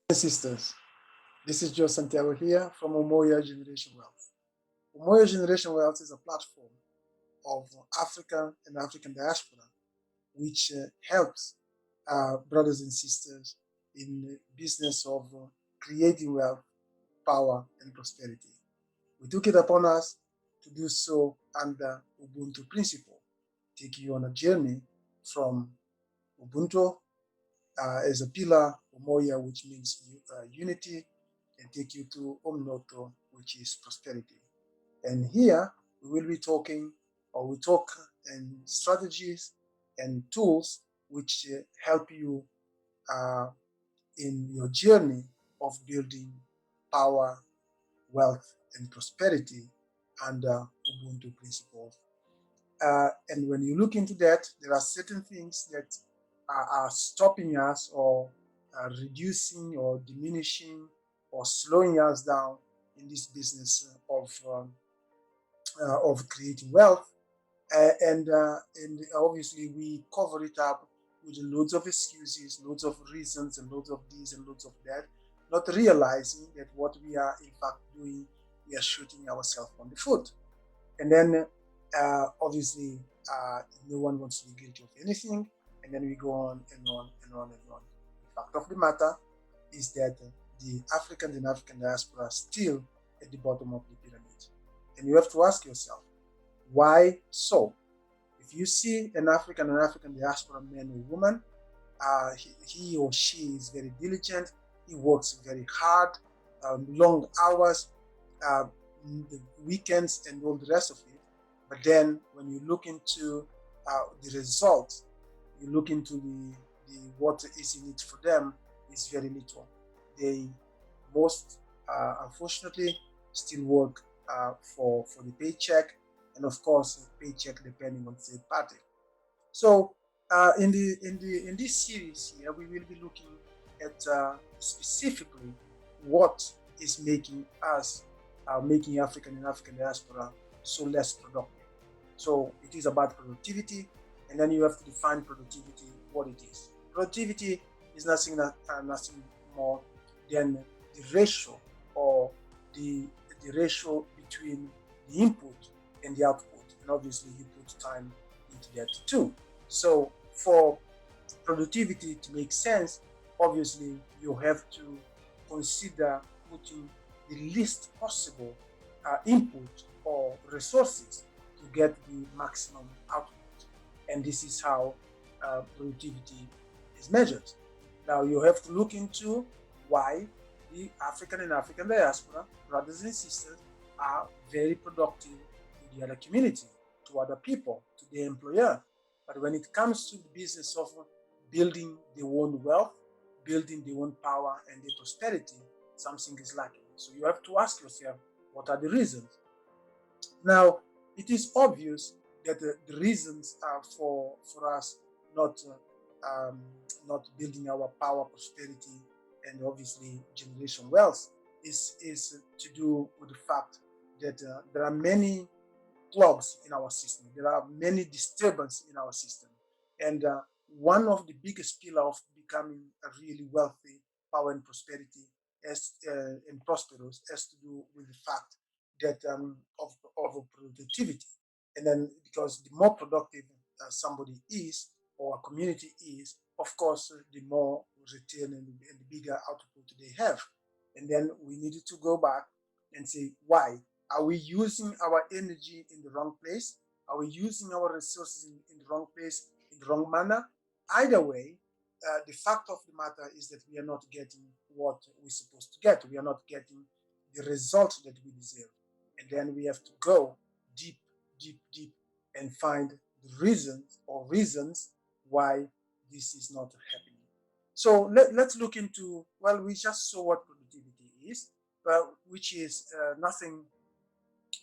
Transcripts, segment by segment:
Sisters, this is Joe Santiago here from Umoja Generation Wealth. Umoja Generation Wealth is a platform of African and African diaspora which helps brothers and sisters in the business of creating wealth, power, and prosperity. We took it upon us to do so under Ubuntu principle, take you on a journey from Ubuntu as a pillar, Umoja, which means unity, and take you to Omnoto, which is prosperity. And here we will be talking, or we talk and strategies and tools which help you uh, in your journey of building power, wealth, and prosperity under Ubuntu principles. And when you look into that, there are certain things that are stopping us or reducing or diminishing or slowing us down in this business of creating wealth. And obviously we cover it up with loads of excuses, loads of reasons, and loads of this and loads of that, not realizing that what we are in fact doing, we are shooting ourselves on the foot. And then obviously no one wants to be guilty of anything, and then we go on and on and on and on. The fact of the matter is that the Africans and African diaspora are still at the bottom of the pyramid. And you have to ask yourself, why so? If you see an African diaspora man or woman, he or she is very diligent, he works very hard, long hours, uh, the weekends, and all the rest of it. But then when you look into the results, you look into the what is in it for them is very little. They most unfortunately still work for the paycheck, and of course paycheck depending on third party. So in this series here, we will be looking at specifically what is making us making African and African diaspora so less productive. So it is about productivity, and then you have to define productivity, what it is. Productivity is nothing more than the ratio or the ratio between the input and the output, and obviously you put time into that too. So for productivity to make sense, obviously you have to consider putting the least possible input or resources to get the maximum output. And this is how productivity is measured. Now you have to look into why the African and African diaspora, brothers and sisters, are very productive to the other community, to other people, to the employer. But when it comes to the business of building their own wealth, building their own power and their prosperity, something is lacking. So you have to ask yourself, what are the reasons? Now, it is obvious that the reasons are for us not not building our power, prosperity, and obviously generation wealth is to do with the fact that there are many clogs in our system. There are many disturbances in our system, and one of the biggest pillars of becoming a really wealthy, power and prosperity and prosperous has to do with the fact that of productivity. And then because the more productive somebody is or a community is, of course, the more return and the bigger output they have. And then we needed to go back and say, why? Are we using our energy in the wrong place? Are we using our resources in the wrong place, in the wrong manner? Either way, the fact of the matter is that we are not getting what we're supposed to get. We are not getting the result that we deserve. And then we have to go deep, deep, deep and find the reasons or reasons why this is not happening. So let's look into, well, we just saw what productivity is, which is nothing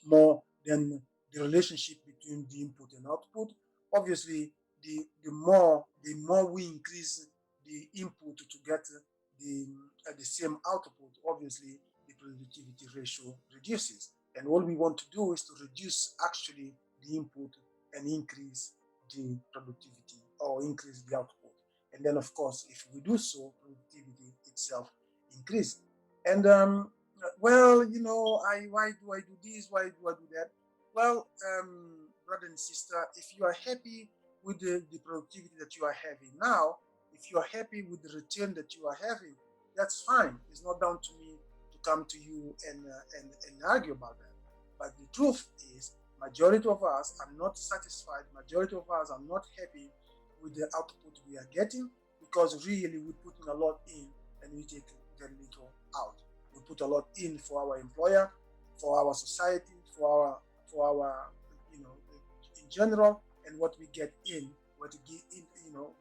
more than the relationship between the input and output. Obviously, the more we increase the input to get the same output, obviously the productivity ratio reduces. And all we want to do is to reduce actually the input and increase the productivity or increase the output. And then, of course, if we do so, productivity itself increase. And well, why do I do this? Why do I do that? Well, brother and sister, if you are happy with the productivity that you are having now, if you are happy with the return that you are having, that's fine. It's not down to me to come to you and argue about that. But the truth is, majority of us are not satisfied. Majority of us are not happy with the output we are getting because really we're putting a lot in and we take very little out. We put a lot in for our employer, for our society, for our in general, and what we get in, what we get in,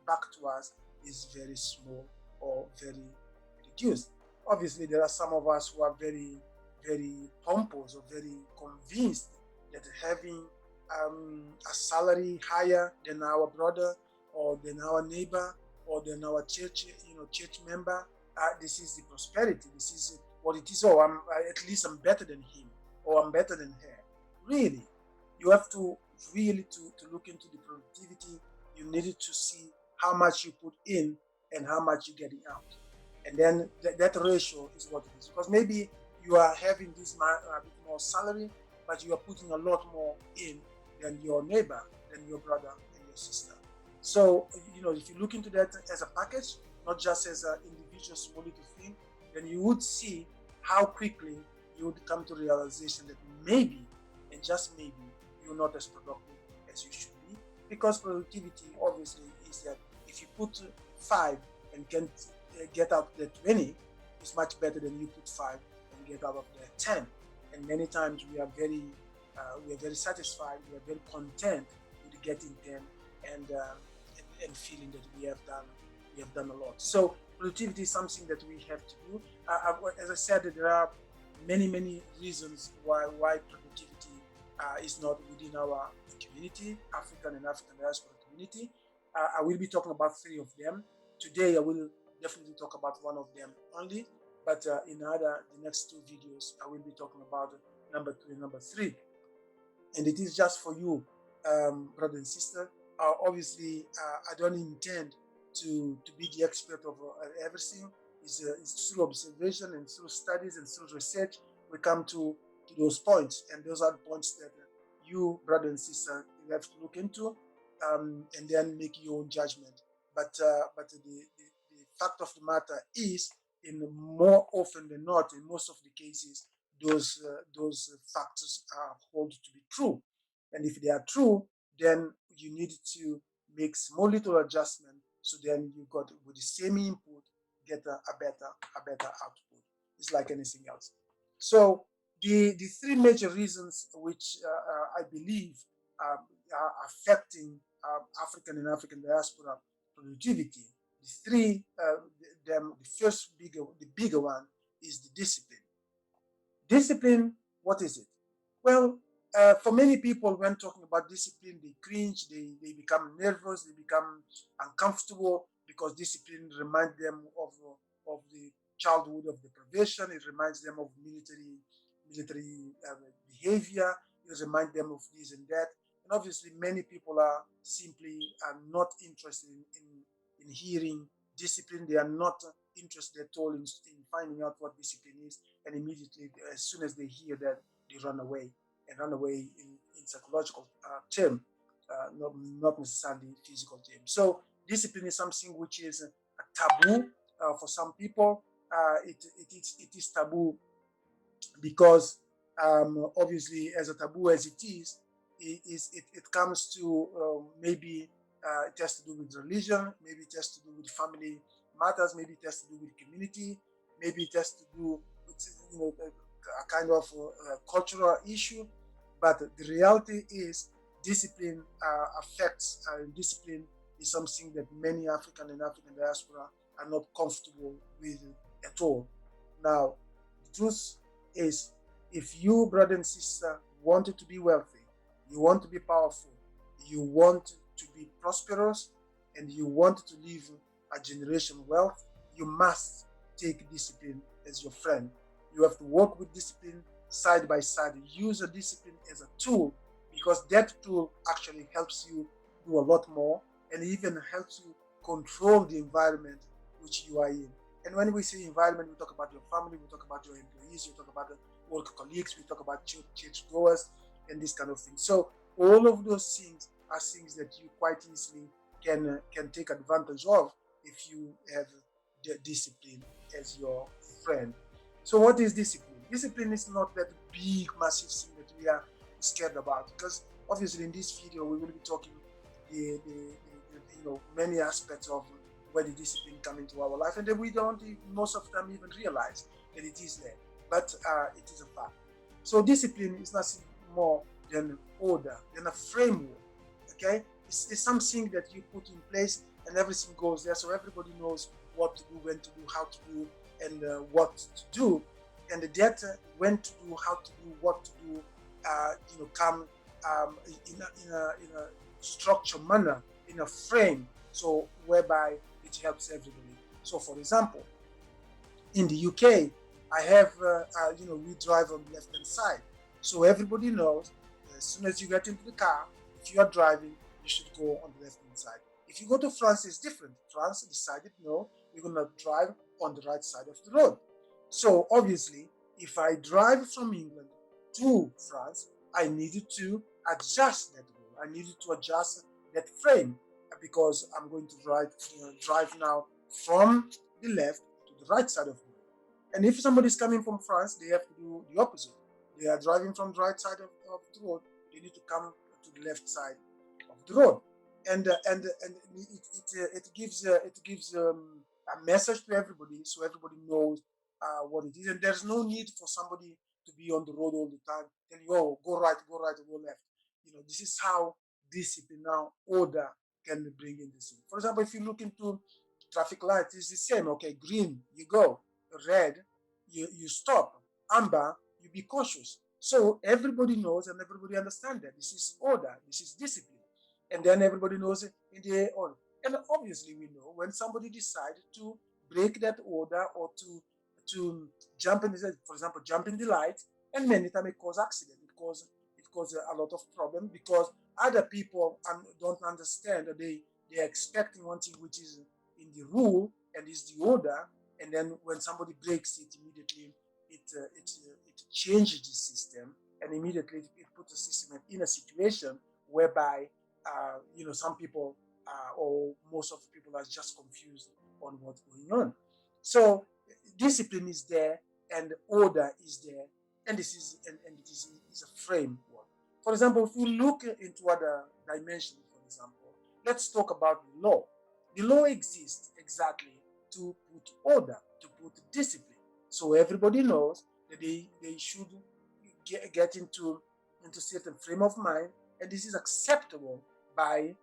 back to us is very small or very reduced. Obviously, there are some of us who are very, very pompous or very convinced that having a salary higher than our brother or than our neighbor or than our church member, this is the prosperity. This is what it is. Oh, at least I'm better than him or I'm better than her. Really, you have to really to look into the productivity. You needed to see how much you put in and how much you're getting out, and then that ratio is what it is. Because maybe you are having this bit more salary, but you are putting a lot more in than your neighbor, than your brother and your sister. So if you look into that as a package, not just as an individual small little thing, then you would see how quickly you would come to realization that maybe, and just maybe, you're not as productive as you should be. Because productivity obviously is that if you put 5 and can get out the 20, it's much better than you put 5 and get out of the 10. And many times we are very satisfied, we are very content with getting 10 and feeling that we have done a lot. So productivity is something that we have to do. As I said, there are many reasons why productivity is not within our community, African and African diaspora community. I will be talking about 3 of them today. I will definitely talk about one of them only, but in the next 2 videos, I will be talking about number 2 and number 3. And it is just for you, brother and sister. Obviously, I don't intend to be the expert of everything. It's through observation and through studies and through research we come to those points, and those are the points that you, brother and sister, you have to look into, and then make your own judgment. But the fact of the matter is, in more often than not, in most of the cases, those factors are hold to be true. And if they are true, then you need to make small little adjustment. So then you got with the same input get a better output. It's like anything else. So the 3 major reasons which I believe are affecting African and African diaspora productivity. The 3 them the first bigger one is the discipline. Discipline, what is it? Well, for many people, when talking about discipline, they cringe, they become nervous, they become uncomfortable because discipline reminds them of the childhood of deprivation. It reminds them of military behavior. It reminds them of this and that. And obviously, many people are simply not interested in hearing discipline. They are not interested at all in finding out what discipline is, and immediately as soon as they hear that, they run away, and run away in psychological term, not necessarily physical term. So discipline is something which is a taboo for some people. It is taboo because obviously, as a taboo as it comes to maybe it has to do with religion, maybe it has to do with family matters, maybe it has to do with community, maybe it has to do with a kind of cultural issue. But the reality is, discipline affects. Discipline is something that many African and African diaspora are not comfortable with at all. Now, the truth is, if you, brother and sister, wanted to be wealthy, you want to be powerful, you want to be prosperous, and you want to live a generation wealth, you must take discipline as your friend. You have to work with discipline side by side. Use a discipline as a tool, because that tool actually helps you do a lot more, and even helps you control the environment which you are in. And when we say environment, we talk about your family, we talk about your employees, we talk about the work colleagues, we talk about church goers, and this kind of thing. So all of those things are things that you quite easily can take advantage of if you have the discipline as your friend. So what is discipline? Discipline is not that big, massive thing that we are scared about, because obviously in this video we will be talking many aspects of where the discipline come into our life, and then we don't most of the time even realize that it is there, but it is a fact. So discipline is nothing more than order, than a framework. Okay, it's something that you put in place and everything goes there, so everybody knows what to do, when to do, how to do, and what to do, and the data when to do, how to do, what to do, come in a structured manner, in a frame, so whereby it helps everybody. So, for example, in the UK, I have, we drive on the left hand side. So everybody knows as soon as you get into the car, if you are driving, you should go on the left hand side. If you go to France, it's different. France decided, no, we're going to drive on the right side of the road. So obviously, if I drive from England to France, I needed to adjust that rule. I needed to adjust that frame because I'm going to drive now from the left to the right side of the road. And if somebody is coming from France, they have to do the opposite. They are driving from the right side of the road. They need to come to the left side of the road, and it gives a message to everybody, so everybody knows what it is. And there's no need for somebody to be on the road all the time, telling you, oh, go right, go right, go left. This is how discipline now, order can bring in this thing. For example, if you look into traffic lights, it's the same. Okay, green, you go. Red, you stop. Amber, you be cautious. So everybody knows and everybody understands that this is order, this is discipline. And then everybody knows it in their own. And obviously we know when somebody decides to break that order or to jump in the, for example, jump in the light, and many times it causes accident. It causes a lot of problem because other people don't understand that they're expecting one thing which is in the rule and is the order, and then when somebody breaks it, immediately it changes the system, and immediately it puts the system in a situation whereby some people or most of the people are just confused on what's going on. So discipline is there and order is there, and this and it is a framework. For example, if we look into other dimensions, for example, let's talk about the law. The law exists exactly to put order, to put discipline. So everybody knows that they should get into certain frame of mind, and this is acceptable by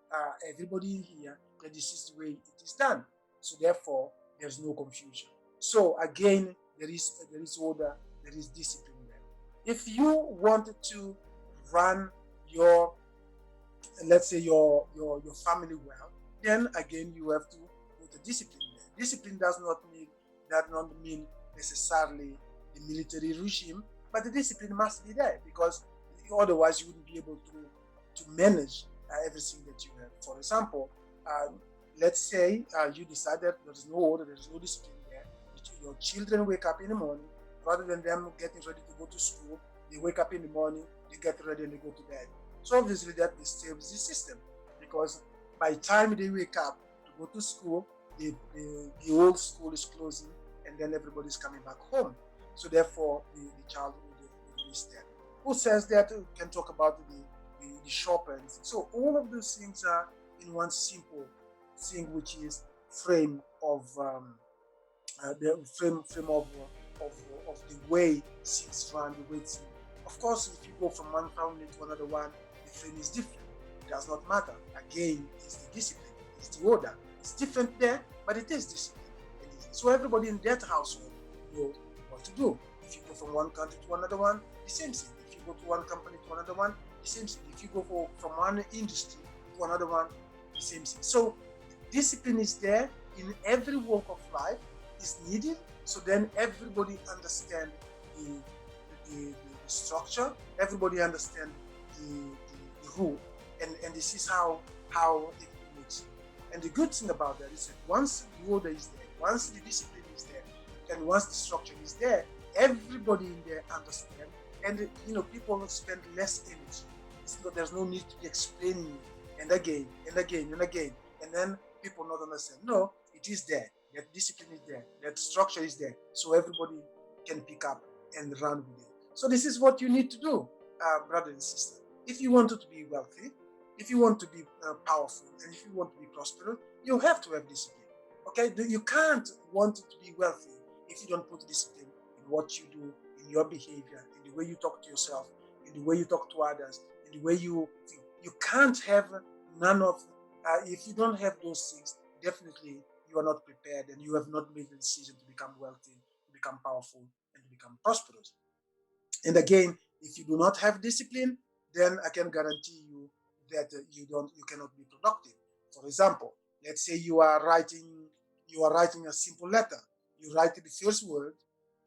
everybody here, that this is the way it is done. So therefore, there's no confusion. So again, there is order, there is discipline there. If you wanted to run your, let's say, your family well, then again you have to put a discipline there. Discipline does not mean necessarily the military regime, but the discipline must be there, because otherwise you wouldn't be able to manage everything that you have. For example, let's say you decide that there is no order, there is no discipline there. Your children wake up in the morning, rather than them getting ready to go to school, they wake up in the morning, they get ready, and they go to bed. So obviously that disturbs the system, because by the time they wake up to go to school, the whole school is closing, and then everybody's coming back home. So therefore, the child will miss that. Who says that? We can talk about the shop ends. So all of those things are in one simple thing, which is frame of the frame of the way things run, the way things. Of course, if you go from one family to another one, the frame is different. It does not matter. Again, it's the discipline, it's the order. It's different there, but it is discipline. So everybody in that household knows what to do. If you go from one country to another one, the same thing. If you go to one company to another one, the same thing. If you go from one industry to another one, the same thing. So discipline is there in every walk of life, is needed, so then everybody understand the structure, everybody understand the rule, and this is how it works. And the good thing about that is that once the order is there, once the discipline is there, And once the structure is there, everybody in there understand, and people spend less energy. There's no need to be explaining it and again and again and again, and then people not understand. No, it is there. That discipline is there. That structure is there, so everybody can pick up and run with it. So this is what you need to do, brother and sister. If you want to be wealthy, if you want to be powerful, and if you want to be prosperous, you have to have discipline. Okay, you can't want to be wealthy if you don't put discipline in what you do, in your behavior, in the way you talk to yourself, in the way you talk to others, in the way you think. You can't have none of. If you don't have those things, definitely you are not prepared, and you have not made the decision to become wealthy, to become powerful, and to become prosperous. And again, if you do not have discipline, then I can guarantee you that you cannot be productive. For example, let's say you are writing a simple letter. You write the first word,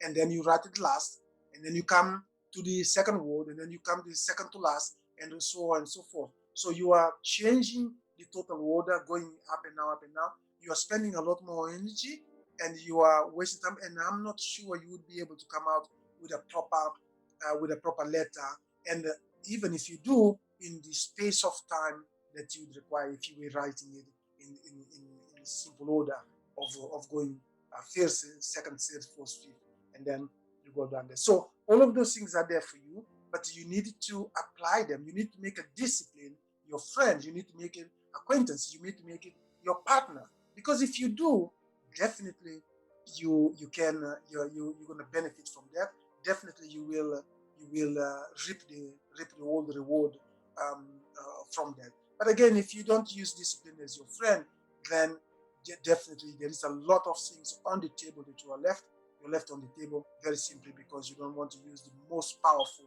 and then you write it last, and then you come to the second word, and then you come to the second to last, and so on and so forth. So you are changing the total order, going up and down, up and down. You are spending a lot more energy, and you are wasting time. And I'm not sure you would be able to come out with a proper letter. And even if you do, in the space of time that you would require if you were writing it in a simple order of going first, second, third, fourth, fifth, and then you go down there. So all of those things are there for you, but you need to apply them. You need to make a discipline your friend. You need to make it acquaintance. You need to make it your partner. Because if you do, definitely you can you're going to benefit from that. Definitely you will reap the all the reward from that. But again, if you don't use discipline as your friend, then definitely there is a lot of things on the table that you're left on the table very simply because you don't want to use the most powerful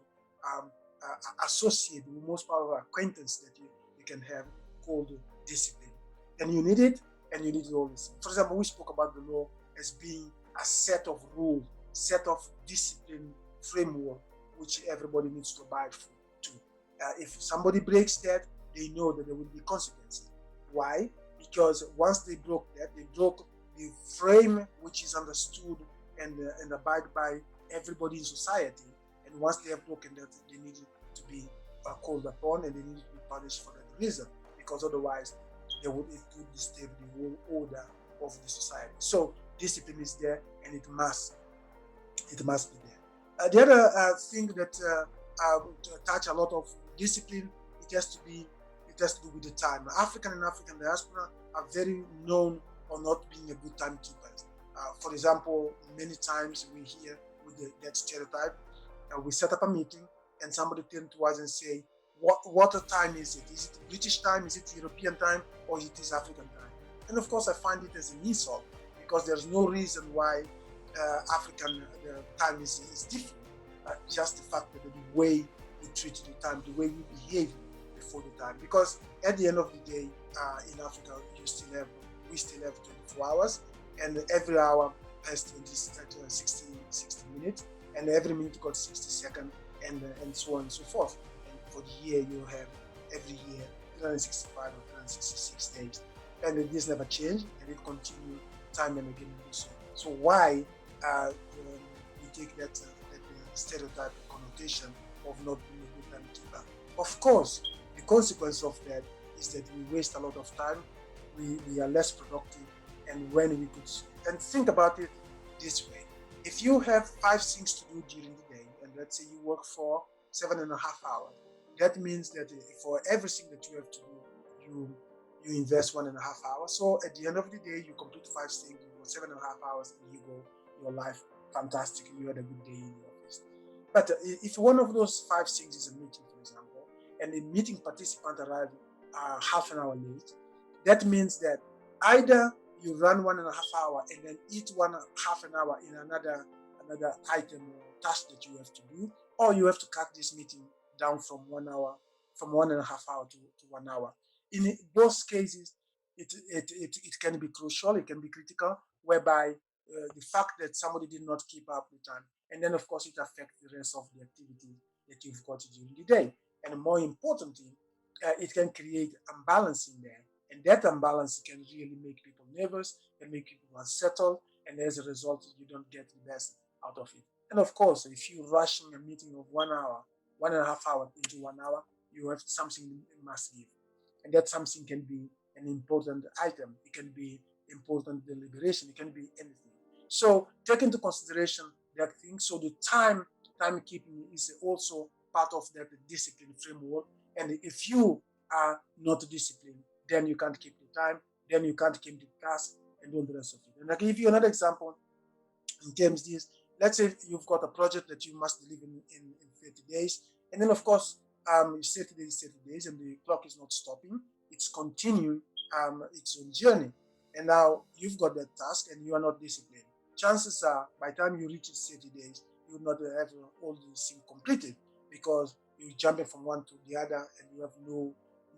associate, the most powerful acquaintance that you can have, called discipline. And you need it, and you need it always. For example, we spoke about the law as being a set of rules, set of discipline framework which everybody needs to abide to. If somebody breaks that, they know that there will be consequences. Why? Because once they broke that, they broke the frame which is understood and abide by everybody in society. And once they have broken that, they need to be called upon, and they need to be punished for that reason, because otherwise it would disturb the whole order of the society. So discipline is there, and it must be there. The other thing that touch a lot of discipline, it has to be it has to do with the time. African and African diaspora are very known for not being a good timekeepers. For example, many times we hear with that stereotype, we set up a meeting and somebody turn to us and say, what time is it? Is it British time? Is it European time? Or it is African time? And of course, I find it as an insult, because there's no reason why African time is different. Just the fact that the way we treat the time, the way we behave before the time. Because at the end of the day, in Africa, we still have 24 hours, and every hour has 60 minutes, and every minute got 60 seconds, and so on and so forth. And for the year, you have every year 365 or 366 days, and this never changed, and it continues time and again. So why we take that stereotype connotation of not being a good timekeeper? Of course, the consequence of that is that we waste a lot of time. We are less productive, and when we could, and think about it this way: if you have 5 things to do during the day, and let's say you work for 7.5 hours, that means that for everything that you have to do, you invest 1.5 hours. So at the end of the day, you complete 5 things, you go 7.5 hours, and you go your life fantastic. You had a good day in the office. But if one of those 5 things is a meeting, for example, and the meeting participant arrived half an hour late, that means that either you run 1.5 hours and then eat half an hour in another item or task that you have to do, or you have to cut this meeting down from 1 hour, from 1.5 hours to 1 hour. In both cases, it can be crucial, it can be critical, whereby the fact that somebody did not keep up with time, and then of course it affects the rest of the activity that you've got during the day. And more importantly, it can create imbalance in there, and that imbalance can really make people nervous and make people unsettled, and as a result, you don't get the best out of it. And of course, if you're rushing a meeting of 1 hour, 1.5 hours into 1 hour, you have something must give, and that something can be an important item. It can be important deliberation. It can be anything. So take into consideration that thing. So the timekeeping is also part of that discipline framework. And if you are not disciplined, then you can't keep the time, then you can't keep the task, and do the rest of it. And I'll give you another example in terms this. Let's say you've got a project that you must deliver in 30 days, and then of course, 30 days, 30 days, and the clock is not stopping. It's continuing its own journey. And now you've got that task and you are not disciplined. Chances are, by the time you reach 30 days, you will not have all these things completed because you're jumping from one to the other and no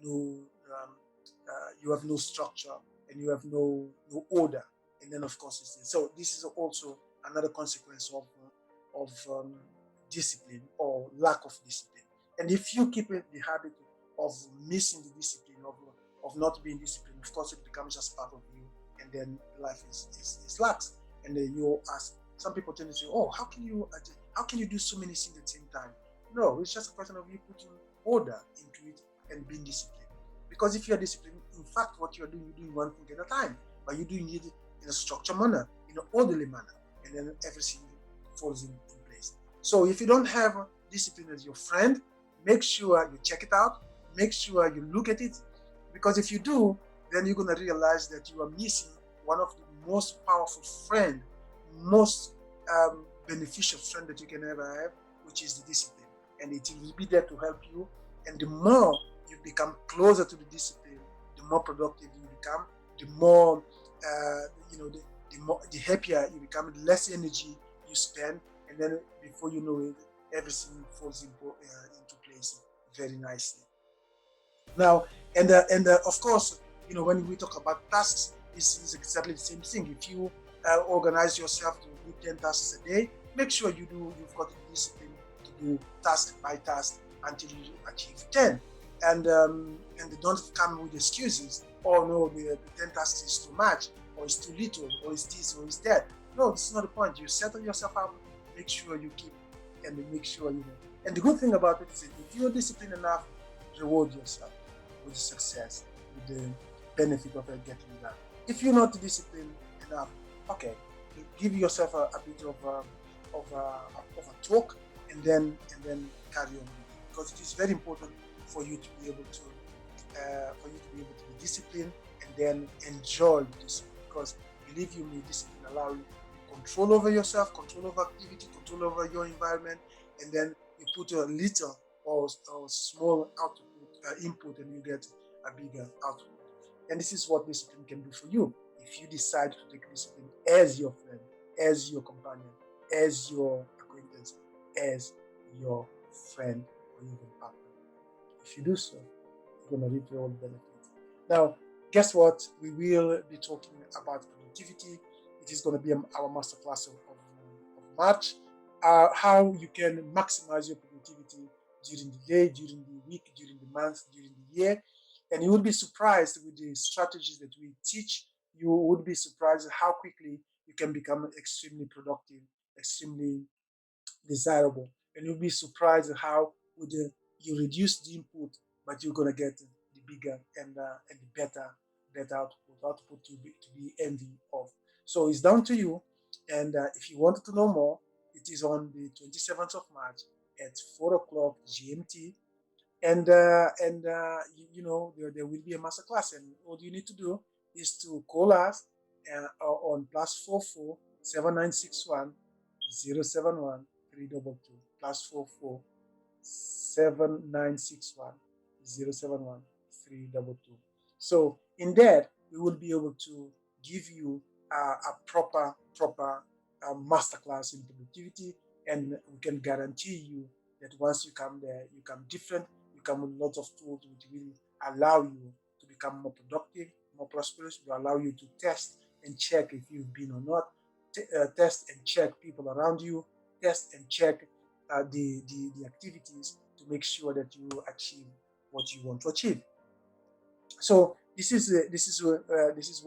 um, you have no structure and you have no order. And then of course it's this. So this is also another consequence of discipline or lack of discipline. And if you keep the habit of missing the discipline of not being disciplined, of course it becomes just part of you, and then life is lax. And then you ask, some people tend to say, oh, how can you do so many things at the same time? No, it's just a question of you putting order into it and being disciplined. Because if you're disciplined, in fact, what you're doing one thing at a time, but you're doing it in a structured manner, in an orderly manner, and then everything falls in place. So if you don't have discipline as your friend, make sure you check it out, make sure you look at it, because if you do, then you're going to realize that you are missing one of the most powerful friend, most beneficial friend that you can ever have, which is the discipline. And it will be there to help you. And the more you become closer to the discipline, the more productive you become, the more the happier you become, the less energy you spend, and then before you know it, everything falls into place very nicely. Now, and of course, when we talk about tasks, this is exactly the same thing. If you organize yourself to do 10 tasks a day, make sure you've got the discipline to do task by task until you achieve 10. And don't come with excuses. Oh no, the 10 tasks is too much, or it's too little, or it's this, or it's that. No, this is not the point. You settle yourself up, make sure you keep, and make sure you know. And the good thing about it is that if you're disciplined enough, reward yourself with the success, with the benefit of getting that. If you're not disciplined enough, okay, give yourself a bit of a talk, and then carry on with it, because it is very important for you to be able to be disciplined and then enjoy discipline. Because believe you me, discipline allows you control over yourself, control over activity, control over your environment, and then you put a little or small output input, and you get a bigger output. And this is what discipline can do for you if you decide to take discipline as your friend, as your companion, as your acquaintance, as your friend or even partner. If you do so, you're going to reap your own benefits. Now, guess what? We will be talking about productivity. It is going to be our masterclass of March. How you can maximize your productivity during the day, during the week, during the month, during the year. And you will be surprised with the strategies that we teach. You would be surprised how quickly you can become extremely productive, extremely desirable. And you'll be surprised at how with you reduce the input, but you're gonna get the bigger and the better output to be envy of. So it's down to you. And if you wanted to know more, it is on the 27th of March at 4 o'clock GMT. And there will be a masterclass, and all you need to do is to call us on +44 7961 071 322 +44 7961 071 322. So in that, we will be able to give you a proper masterclass in productivity, and we can guarantee you that once you come there, you come different. You come with lots of tools which will allow you to become more productive, more prosperous. Will allow you to test and check if you've been or not. Test and check people around you. Test and check the activities to make sure that you achieve what you want to achieve. So this is what it is.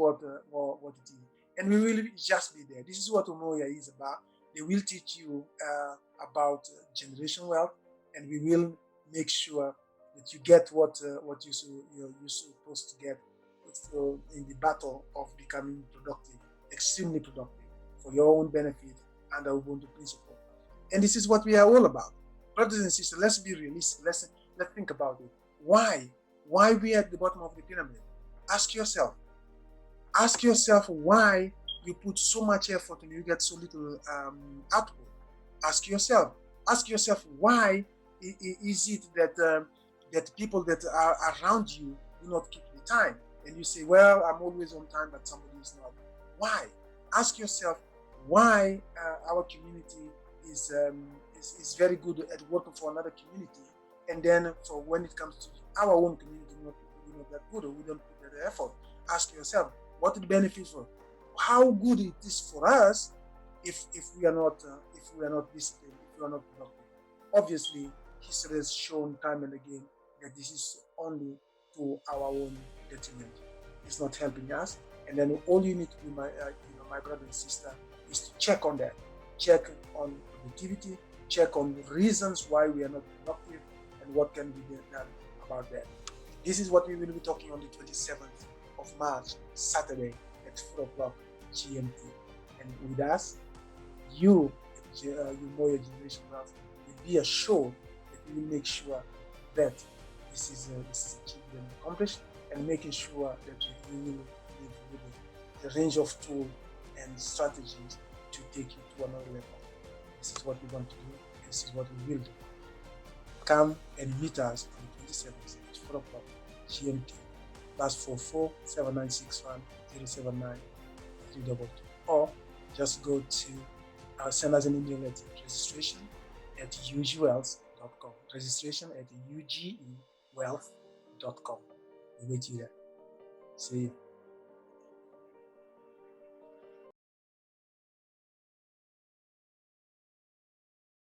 and we will just be there. This is what Umoja is about. They will teach you about generation wealth, and we will make sure that you get what you're supposed to get in the battle of becoming productive, extremely productive, for your own benefit under Ubuntu principle. And this is what we are all about. Brothers and sisters, let's be realistic. Let's think about it. Why? Why we at the bottom of the pyramid? Ask yourself. Ask yourself why you put so much effort and you get so little output. Ask yourself. Ask yourself why is it that people that are around you do not keep the time, and you say, "Well, I'm always on time, but somebody is not." Why? Ask yourself why our community is very good at working for another community, and then for when it comes to our own community, we're not that good, or we don't put that effort. Ask yourself what the benefits for, how good it is for us if we are not disciplined, if we are not productive. Obviously, history has shown time and again that this is only to our own detriment. It's not helping us. And then all you need to do, my brother and sister, is to check on that. Check on productivity. Check on the reasons why we are not productive, and what can be done about that. This is what we will be talking on the 27th of March, Saturday at 4 o'clock GMT. And with us, you, Umoja Generation Wealth, will be assured that we will make sure that this is achieved and accomplished, and making sure that we will live with the range of tools and strategies to take you to another level. This is what we want to do. This is what we will do. Come and meet us on the 27th at 4 o'clock GMT. +44 7961 079 322, or just go to send us an email at registration@ugewealth.com. Registration@ugewealth.com. We wait you there. See you.